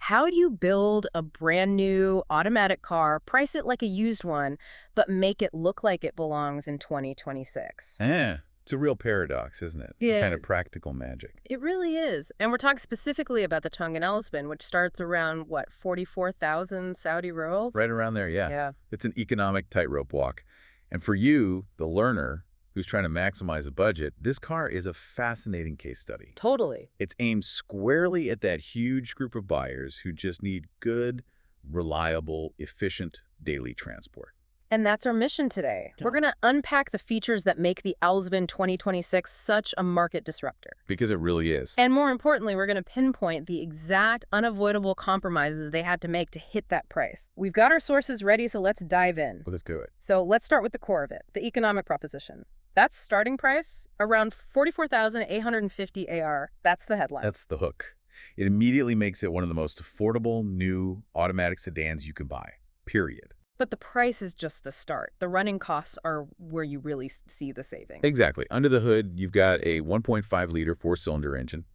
How do you build a brand new automatic car, price it like a used one, but make it look like it belongs in 2026? It's a real paradox, isn't it? A Yeah, kind of practical magic. it really is. And we're talking specifically about the Changan Alsvin, which starts around, what, 44,000 Saudi riyals? Right around there, yeah. Yeah, It's an economic tightrope walk. And for you, the learner who's trying to maximize a budget, this car is a fascinating case study. totally. It's aimed squarely at that huge group of buyers who just need good, reliable, efficient daily transport. And that's our mission today. We're going to unpack the features that make the Alsvin 2026 such a market disruptor. Because it really is. And more importantly, we're going to pinpoint the exact unavoidable compromises they had to make to hit that price. We've got our sources ready, so let's dive in. Well, let's do it. So let's start with the core of it, the economic proposition. That's starting price, around 44,850 AR. That's the headline. That's the hook. It immediately makes it one of the most affordable new automatic sedans you can buy, period. But the price is just the start. The running costs are where you really see the savings. Exactly. Under the hood, you've got a 1.5-liter four-cylinder engine,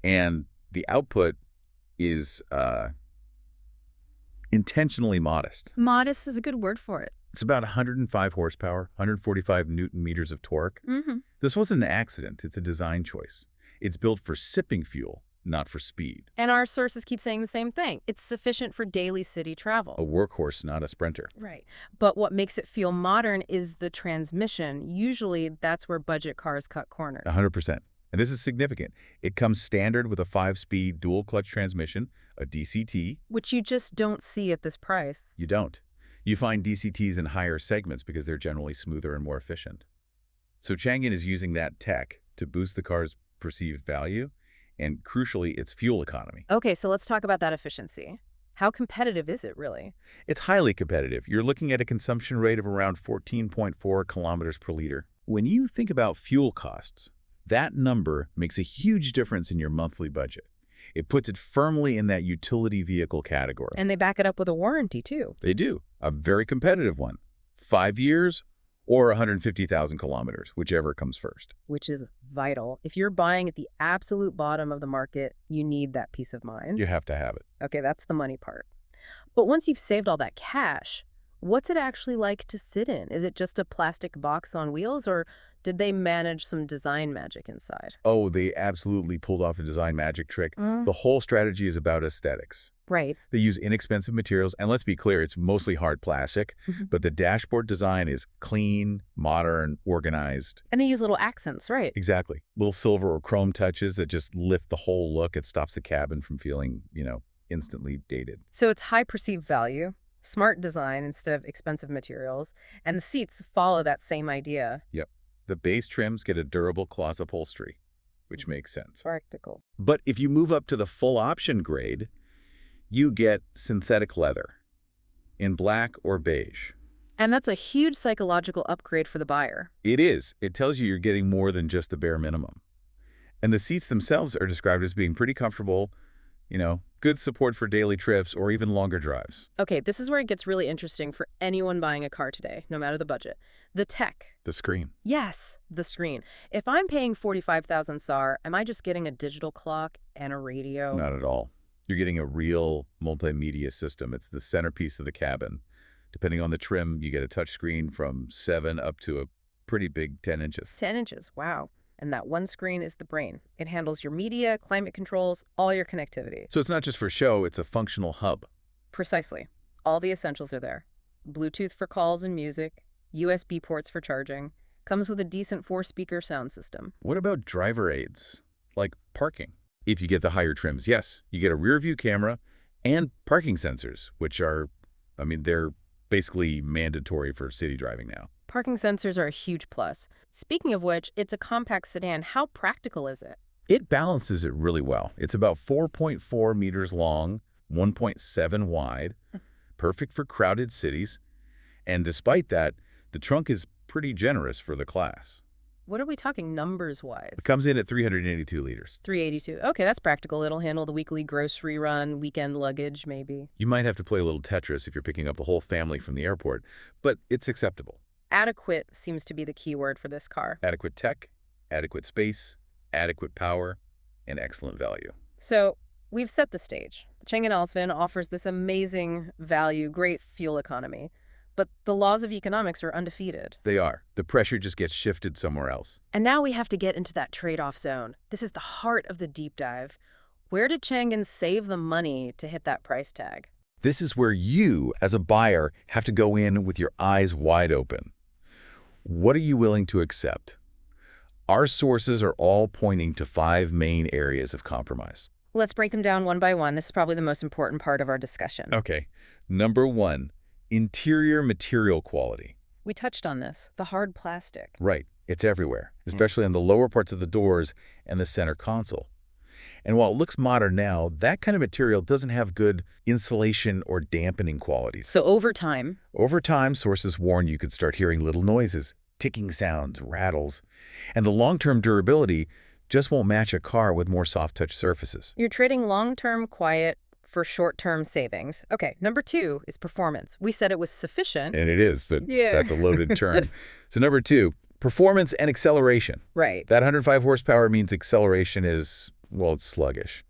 and the output is intentionally modest. Modest is a good word for it. It's about 105 horsepower, 145 newton meters of torque. Mm-hmm. This wasn't an accident. It's a design choice. It's built for sipping fuel, not for speed. And our sources keep saying the same thing. It's sufficient for daily city travel. A workhorse, not a sprinter. Right. But what makes it feel modern is the transmission. Usually, that's where budget cars cut corners. 100%. And this is significant. It comes standard with a 5-speed dual-clutch transmission, a DCT. Which you just don't see at this price. You don't. You find DCTs in higher segments because they're generally smoother and more efficient. So Changan is using that tech to boost the car's perceived value and, crucially, its fuel economy. Okay, so let's talk about that efficiency. How competitive is it, really? It's highly competitive. You're looking at a consumption rate of around 14.4 kilometers per liter. When you think about fuel costs, that number makes a huge difference in your monthly budget. It puts it firmly in that utility vehicle category. And they back it up with a warranty, too. They do. A very competitive one. 5 years or 150,000 kilometers, whichever comes first. Which is vital. If you're buying at the absolute bottom of the market, you need that peace of mind. You have to have it. Okay, that's the money part. But once you've saved all that cash, what's it actually like to sit in? Is it just a plastic box on wheels, or did they manage some design magic inside? Oh, they absolutely pulled off a design magic trick. The whole strategy is about aesthetics. Right. They use inexpensive materials, and let's be clear, it's mostly hard plastic, but the dashboard design is clean, modern, organized. And they use little accents, right? Exactly. Little silver or chrome touches that just lift the whole look. It stops the cabin from feeling, instantly dated. So it's high perceived value, smart design instead of expensive materials, and the seats follow that same idea. Yep. The base trims get a durable cloth upholstery, which makes sense. Practical. But if you move up to the full option grade, you get synthetic leather in black or beige. And that's a huge psychological upgrade for the buyer. It is. It tells you you're getting more than just the bare minimum. And the seats themselves are described as being pretty comfortable, good support for daily trips or even longer drives. Okay, this is where it gets really interesting for anyone buying a car today, no matter the budget. The tech. The screen. Yes, the screen. If I'm paying 45,000 SAR, am I just getting a digital clock and a radio? Not at all. You're getting a real multimedia system. It's the centerpiece of the cabin. Depending on the trim, you get a touchscreen from 7 up to a pretty big 10 inches. 10 inches, wow. And that one screen is the brain. It handles your media, climate controls, all your connectivity. So it's not just for show, it's a functional hub. Precisely. All the essentials are there. Bluetooth for calls and music, USB ports for charging. Comes with a decent 4-speaker sound system. What about driver aids, like parking? If you get the higher trims, yes, you get a rear view camera and parking sensors, which are, they're basically mandatory for city driving now. Parking sensors are a huge plus. Speaking of which, it's a compact sedan. How practical is it? It balances it really well. It's about 4.4 meters long, 1.7 wide, perfect for crowded cities. And despite that, the trunk is pretty generous for the class. What are we talking numbers-wise? It comes in at 382 liters. 382. Okay, that's practical. It'll handle the weekly grocery run, weekend luggage, maybe. You might have to play a little Tetris if you're picking up the whole family from the airport, but it's acceptable. Adequate seems to be the key word for this car. Adequate tech, adequate space, adequate power, and excellent value. So we've set the stage. Changan Alsvin offers this amazing value, great fuel economy. But the laws of economics are undefeated. They are. The pressure just gets shifted somewhere else. And now we have to get into that trade-off zone. This is the heart of the deep dive. Where did Changan save the money to hit that price tag? This is where you, as a buyer, have to go in with your eyes wide open. What are you willing to accept? Our sources are all pointing to 5 main areas of compromise. Let's break them down one by one. This is probably the most important part of our discussion. Okay. Number 1, interior material quality. We touched on this, the hard plastic. Right. It's everywhere, especially on the lower parts of the doors and the center console. And while it looks modern now, that kind of material doesn't have good insulation or dampening qualities. So over time, Sources warn you could start hearing little noises, ticking sounds, rattles, and the long-term durability just won't match a car with more soft-touch surfaces. you're trading long-term quiet for short-term savings. Okay, number 2 is performance. We said it was sufficient. And it is, but Yeah. that's a loaded term. So number 2, performance and acceleration. Right. That 105 horsepower means acceleration is, well, it's sluggish.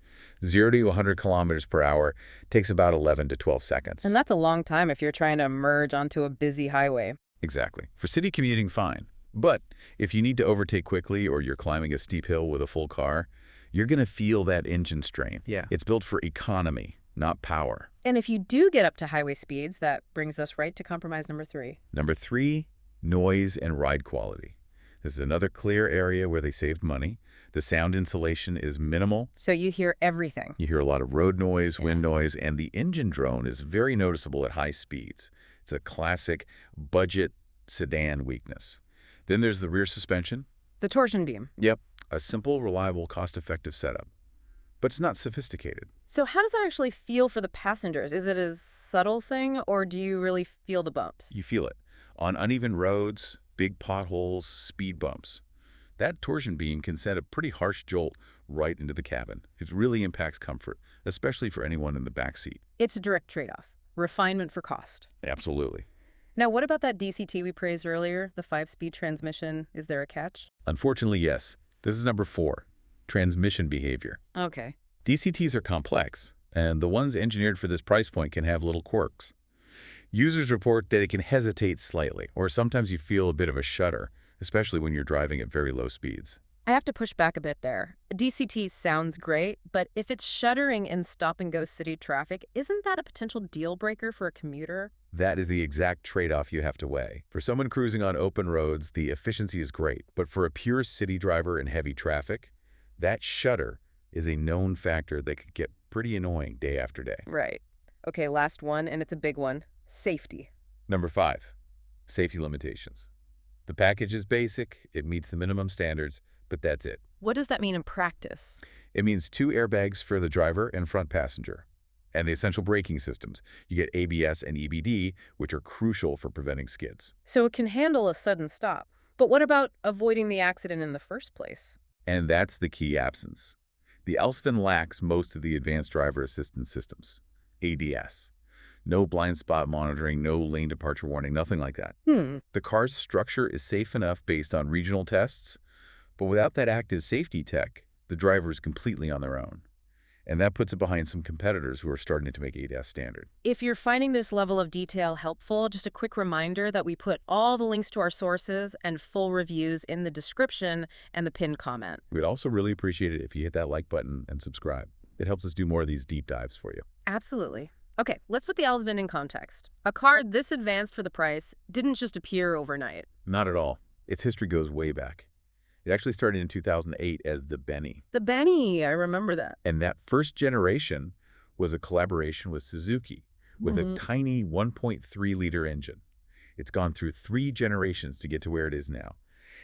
0 to 100 kilometers per hour takes about 11 to 12 seconds. And that's a long time if you're trying to merge onto a busy highway. Exactly. For city commuting, fine. But if you need to overtake quickly or you're climbing a steep hill with a full car, you're going to feel that engine strain. Yeah. It's built for economy, not power. And if you do get up to highway speeds, that brings us right to compromise number 3. Number 3, noise and ride quality. This is another clear area where they saved money. The sound insulation is minimal. So you hear everything. You hear a lot of road noise, wind noise, and the engine drone is very noticeable at high speeds. It's a classic budget sedan weakness. Then there's the rear suspension. The torsion beam. Yep, a simple, reliable, cost-effective setup. But it's not sophisticated. So how does that actually feel for the passengers? Is it a subtle thing, or do you really feel the bumps? You feel it. On uneven roads, big potholes, speed bumps. That torsion beam can send a pretty harsh jolt right into the cabin. It really impacts comfort, especially for anyone in the back seat. It's a direct trade-off. Refinement for cost. Absolutely. Now, what about that DCT we praised earlier, the 5-speed transmission? Is there a catch? Unfortunately, yes. This is number 4, transmission behavior. Okay. DCTs are complex, and the ones engineered for this price point can have little quirks. Users report that it can hesitate slightly, or sometimes you feel a bit of a shudder, especially when you're driving at very low speeds. I have to push back a bit there. DCT sounds great, but if it's shuddering in stop-and-go city traffic, isn't that a potential deal breaker for a commuter? That is the exact trade-off you have to weigh. For someone cruising on open roads, the efficiency is great, but for a pure city driver in heavy traffic, that shudder is a known factor that could get pretty annoying day after day. Right. Okay, last one, and it's a big one. Safety. Number 5, safety limitations. The package is basic, it meets the minimum standards, but that's it. What does that mean in practice? It means 2 airbags for the driver and front passenger, and the essential braking systems. You get ABS and EBD, which are crucial for preventing skids. So it can handle a sudden stop. But what about avoiding the accident in the first place? And that's the key absence. The Alsvin lacks most of the advanced driver assistance systems, ADS. No blind spot monitoring, no lane departure warning, nothing like that. The car's structure is safe enough based on regional tests, but without that active safety tech, the driver is completely on their own. And that puts it behind some competitors who are starting to make ADAS standard. If you're finding this level of detail helpful, just a quick reminder that we put all the links to our sources and full reviews in the description and the pinned comment. We'd also really appreciate it if you hit that like button and subscribe. It helps us do more of these deep dives for you. Absolutely. Okay, let's put the Alsvin in context. A car this advanced for the price didn't just appear overnight. Not at all. Its history goes way back. It actually started in 2008 as the Benny. The Benny, I remember that. And that first generation was a collaboration with Suzuki with a tiny 1.3-liter engine. It's gone through 3 generations to get to where it is now.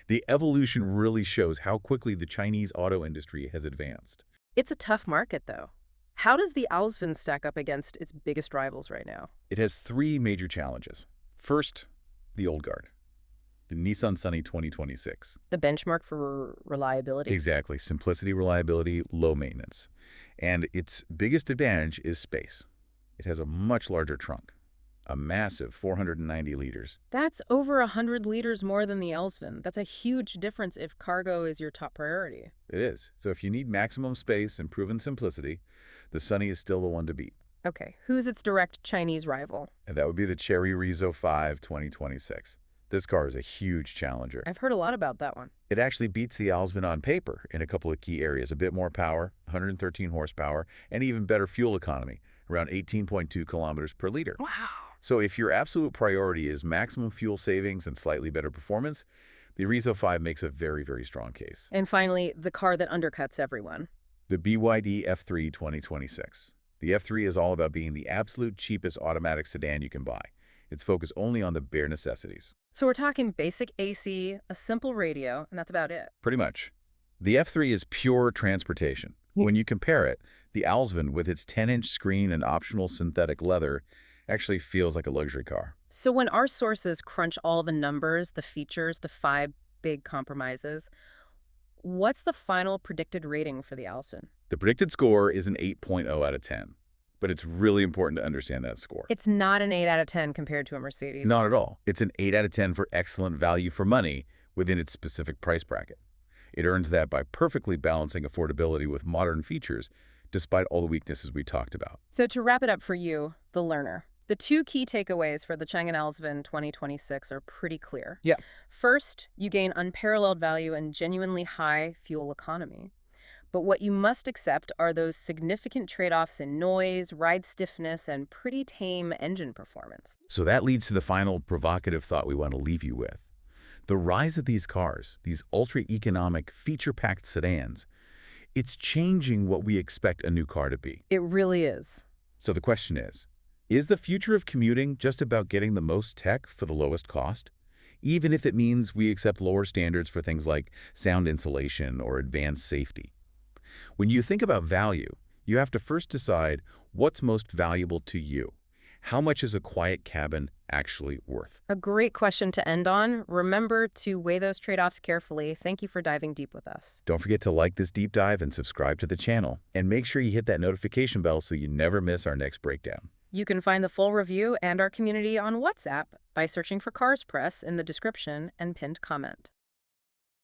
The evolution really shows how quickly the Chinese auto industry has advanced. It's a tough market, though. How does the Alsvin stack up against its biggest rivals right now? It has 3 major challenges. First, the old guard. The Nissan Sunny 2026. The benchmark for reliability? Exactly. Simplicity, reliability, low maintenance. And its biggest advantage is space. It has a much larger trunk, a massive 490 liters. That's over 100 liters more than the Alsvin. That's a huge difference if cargo is your top priority. It is. So if you need maximum space and proven simplicity, the Sunny is still the one to beat. Okay, who's its direct Chinese rival? And that would be the Chery Rizzo 5 2026. This car is a huge challenger. I've heard a lot about that one. It actually beats the Alsvin on paper in a couple of key areas. A bit more power, 113 horsepower, and even better fuel economy, around 18.2 kilometers per liter. Wow. So if your absolute priority is maximum fuel savings and slightly better performance, the Rizzo 5 makes a very, very strong case. And finally, the car that undercuts everyone. The BYD F3 2026. The F3 is all about being the absolute cheapest automatic sedan you can buy. It's focused only on the bare necessities. So we're talking basic AC, a simple radio, and that's about it. Pretty much. The F3 is pure transportation. When you compare it, the Alsvin with its 10-inch screen and optional synthetic leather actually feels like a luxury car. So when our sources crunch all the numbers, the features, the 5 big compromises, what's the final predicted rating for the Alsvin? The predicted score is an 8.0 out of 10. But it's really important to understand that score. It's not an 8 out of 10 compared to a Mercedes. Not at all. It's an 8 out of 10 for excellent value for money within its specific price bracket. It earns that by perfectly balancing affordability with modern features, despite all the weaknesses we talked about. So to wrap it up for you, the learner, the 2 key takeaways for the Changan Alsvin 2026 are pretty clear. Yeah. First, you gain unparalleled value and genuinely high fuel economy. But what you must accept are those significant trade-offs in noise, ride stiffness, and pretty tame engine performance. So that leads to the final provocative thought we want to leave you with. The rise of these cars, these ultra-economic, feature-packed sedans, it's changing what we expect a new car to be. It really is. So the question is the future of commuting just about getting the most tech for the lowest cost? Even if it means we accept lower standards for things like sound insulation or advanced safety. When you think about value, you have to first decide what's most valuable to you. How much is a quiet cabin actually worth? A great question to end on. Remember to weigh those trade-offs carefully. Thank you for diving deep with us. Don't forget to like this deep dive and subscribe to the channel. And make sure you hit that notification bell so you never miss our next breakdown. You can find the full review and our community on WhatsApp by searching for Cars Press in the description and pinned comment.